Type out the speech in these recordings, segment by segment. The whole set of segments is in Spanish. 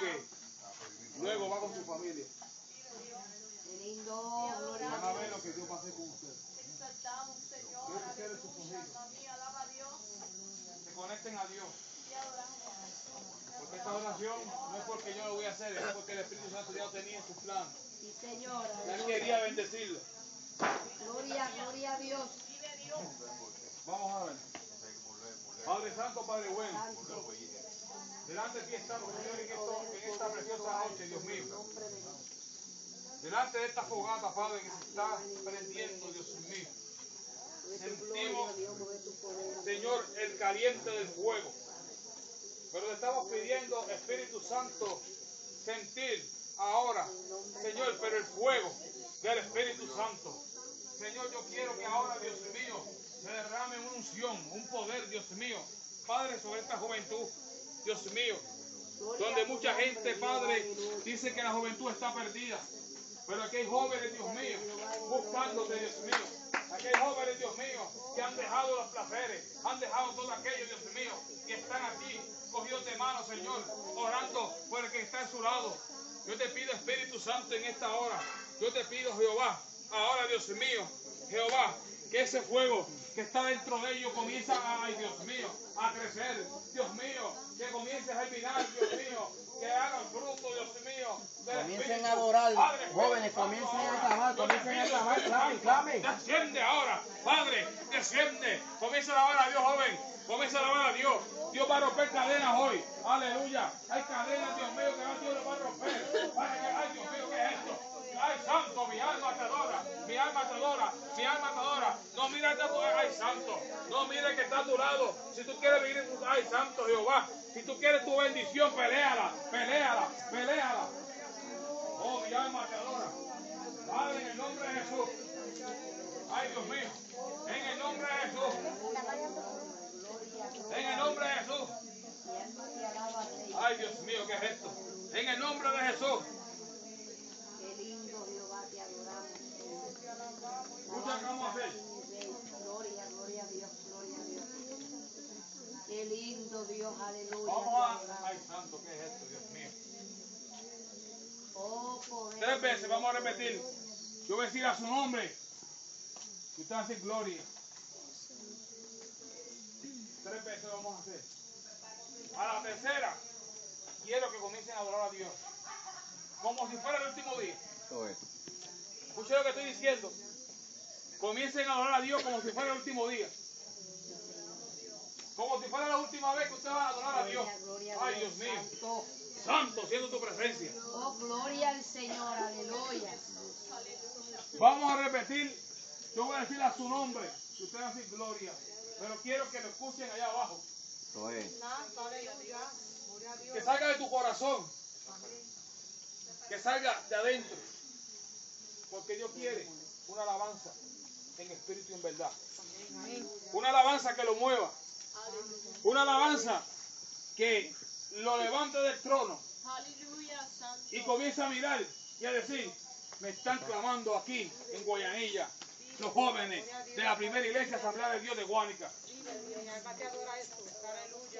que luego va con su familia. Van a ver lo que Dios va a hacer con ustedes. Quiero que cierren sus ojitos. Se conecten a Dios. Porque esta oración no es porque yo lo voy a hacer, es porque el Espíritu Santo ya lo tenía en su plan. Sí, Señor. Él quería bendecirlo. Gloria, gloria a Dios. Vamos a ver. Padre Santo, Padre bueno. Delante de ti estamos, Señor, en esta preciosa noche, Dios mío. Delante de esta fogata, Padre, que se está prendiendo, Dios mío. Sentimos, Señor, el caliente del fuego. Pero le estamos pidiendo, Espíritu Santo, sentir ahora, Señor, pero el fuego del Espíritu Santo. Señor, yo quiero que ahora, Dios mío, se derrame una unción, un poder, Dios mío, Padre, sobre esta juventud, Dios mío, donde mucha gente, Padre, dice que la juventud está perdida. Pero aquí hay jóvenes, Dios mío, buscándote, Dios mío. Aquí hay jóvenes, Dios mío, que han dejado los placeres, han dejado todo aquello, Dios mío, y están aquí, cogidos de mano, Señor, orando por el que está en su lado. Yo te pido, Espíritu Santo, en esta hora. Yo te pido, Jehová, ahora, Dios mío, Jehová, que ese fuego que está dentro de ellos comienza, ay, Dios mío, a crecer. Dios mío, que comience a germinar, Dios mío, que hagan fruto, Dios mío. Comiencen a adorar, Padre, jóvenes, comiencen a clamar, clamen. Desciende ahora, Padre, desciende. Comienza a alabar a Dios, joven. Comienza a alabar a Dios. Dios va a romper cadenas hoy. Aleluya. Hay cadenas, Dios mío, que Dios lo va a romper. Ay, Dios mío, ¿qué es esto? Ay, santo, mi alma te adora. Mi alma te adora. Mi alma te adora. No mires a tu ay, santo. No mires que está a tu lado. Si tú quieres vivir en tu ay, santo Jehová. Si tú quieres tu bendición, peléala, peléala, peléala. Oh, mi alma te adora. Padre, en el nombre de Jesús. Ay, Dios mío. En el nombre de Jesús. En el nombre de Jesús. Ay, Dios mío, ¿qué es esto? En el nombre de Jesús. Qué lindo, Jehová, te adoramos. Escucha, ¿qué vamos a hacer? Gloria, gloria a Dios, gloria a Dios. Qué lindo, Dios, aleluya. Vamos a... Ay, santo, ¿qué es esto, Dios mío? Oh, poder. 3 veces, vamos a repetir. Yo voy a decir a su nombre. Y usted va a decir gloria. 3 veces vamos a hacer. A la tercera, quiero que comiencen a adorar a Dios. Como si fuera el último día. Escuchen lo que estoy diciendo. Comiencen a adorar a Dios como si fuera el último día. Como si fuera la última vez que usted va a adorar a Dios. Ay, Dios mío. Santo, siendo tu presencia. Oh, gloria al Señor, aleluya. Vamos a repetir. Yo voy a decir a su nombre. Y usted va a decir gloria. Pero quiero que lo escuchen allá abajo. Que salga de tu corazón. Que salga de adentro. Porque Dios quiere una alabanza en espíritu y en verdad. Una alabanza que lo mueva. Una alabanza que lo levante del trono. Y comienza a mirar y a decir, me están clamando aquí en Guayanilla los jóvenes de la primera iglesia Asamblea de Dios de Guánica.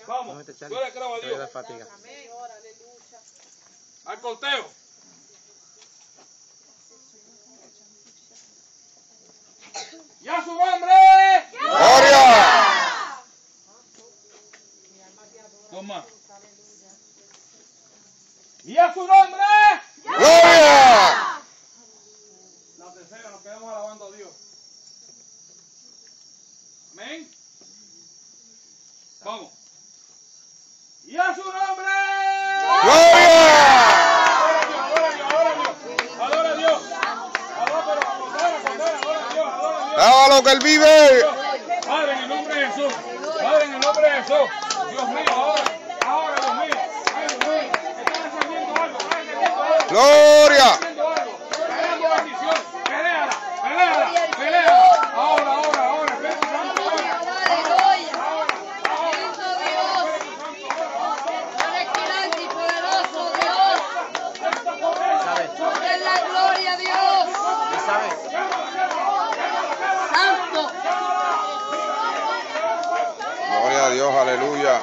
Vamos, yo le creo a Dios. Al conteo. ¡Y a su nombre! ¡Gloria! Dos más. ¡Y a su nombre! ¡Gloria! La tercera, nos quedamos alabando a Dios. Amén. Vamos. ¡Y a su nombre! ¡Gloria! Adora a Dios. Adora a Dios. ¡Alaba lo que Él vive! Padre, en el nombre de Jesús. Padre, en el nombre de Jesús. Dios mío, ahora, Dios mío. Ay, Dios mío. Están encendiendo algo, ¡Gloria! Peleando bendición. Peléala. Ahora. Espíritu Santo, Lindo Dios. Eres grande y poderoso, Dios. Es la gloria, Dios. Santo. Gloria a Dios, aleluya.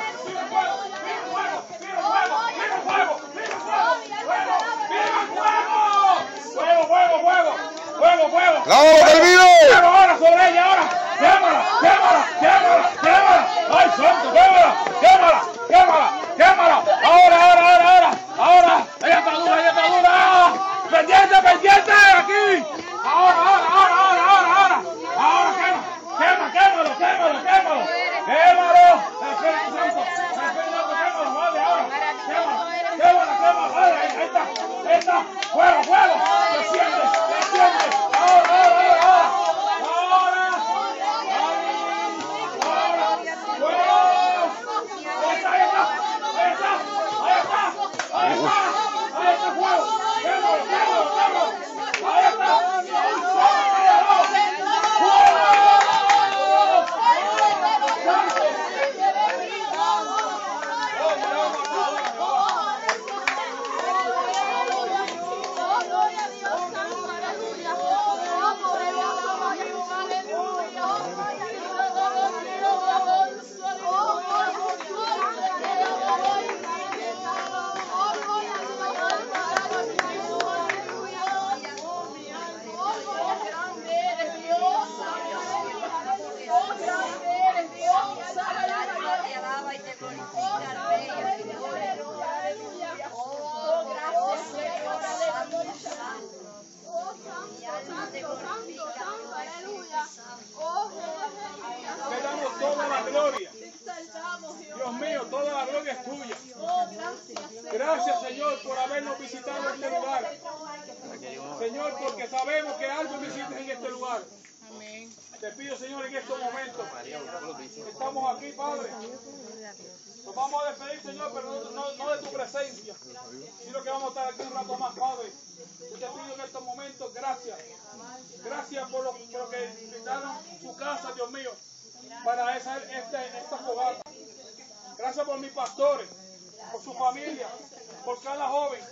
¡Lávalo que Él vive! Pero ahora sobre ella, ahora. Quémala, quémala, quémala, quémala. Ay, santo, quémala, quémala, quémala, quémala. Ahora. Ella está dura. Pendiente, aquí. Ahora. Ahora, quémalo. Quémalo. Espíritu Santo, quémalo, vale, ahora. Quémala, vale, ahí está. Fuego. Desciende. Ahora. Ahí está fuego. Quémalo. Ahí está. Te damos toda la gloria. Dios mío, toda la gloria es tuya. Gracias, Señor, por habernos visitado en este lugar. Señor, porque sabemos que algo visitas en este lugar. Te pido, Señor, en estos momentos. Estamos aquí, Padre. Nos vamos a despedir, Señor, pero no de tu presencia, sino que vamos a estar aquí un rato más, Padre. Yo te pido en estos momentos, gracias. Gracias por lo que invitaron su casa, Dios mío, para esta fogata. Gracias por mis pastores, por su familia, por cada joven,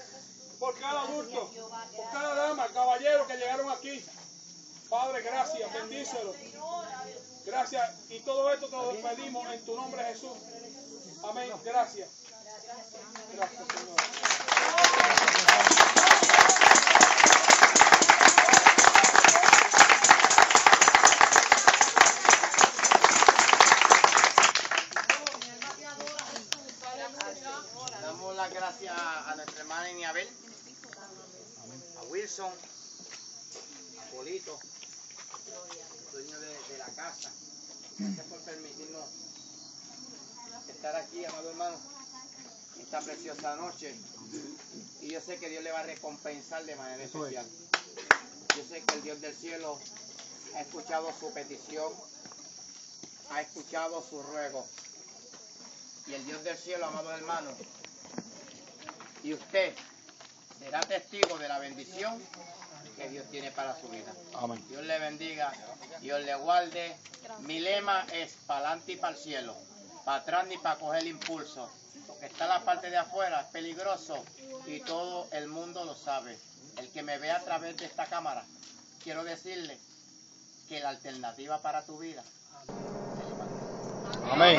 por cada adulto, por cada dama, caballero que llegaron aquí. Padre, gracias, bendícelo. Gracias, y todo esto te lo pedimos en tu nombre, Jesús. Amén, gracias. Gracias, Señor. Damos las gracias a nuestra hermana Iniabel, a Wilson, a Polito, dueño de la casa. Gracias por permitirnos estar aquí, amado hermano, esta preciosa noche. Y yo sé que Dios le va a recompensar de manera especial. Yo sé que el Dios del cielo ha escuchado su petición, ha escuchado su ruego. Y el Dios del cielo, amado hermano, y usted será testigo de la bendición que Dios tiene para su vida. Amén. Dios le bendiga, Dios le guarde. Mi lema es para adelante y para el cielo, para atrás ni para coger impulso. Lo que está en la parte de afuera es peligroso y todo el mundo lo sabe. El que me ve a través de esta cámara, quiero decirle que la alternativa para tu vida. Amén.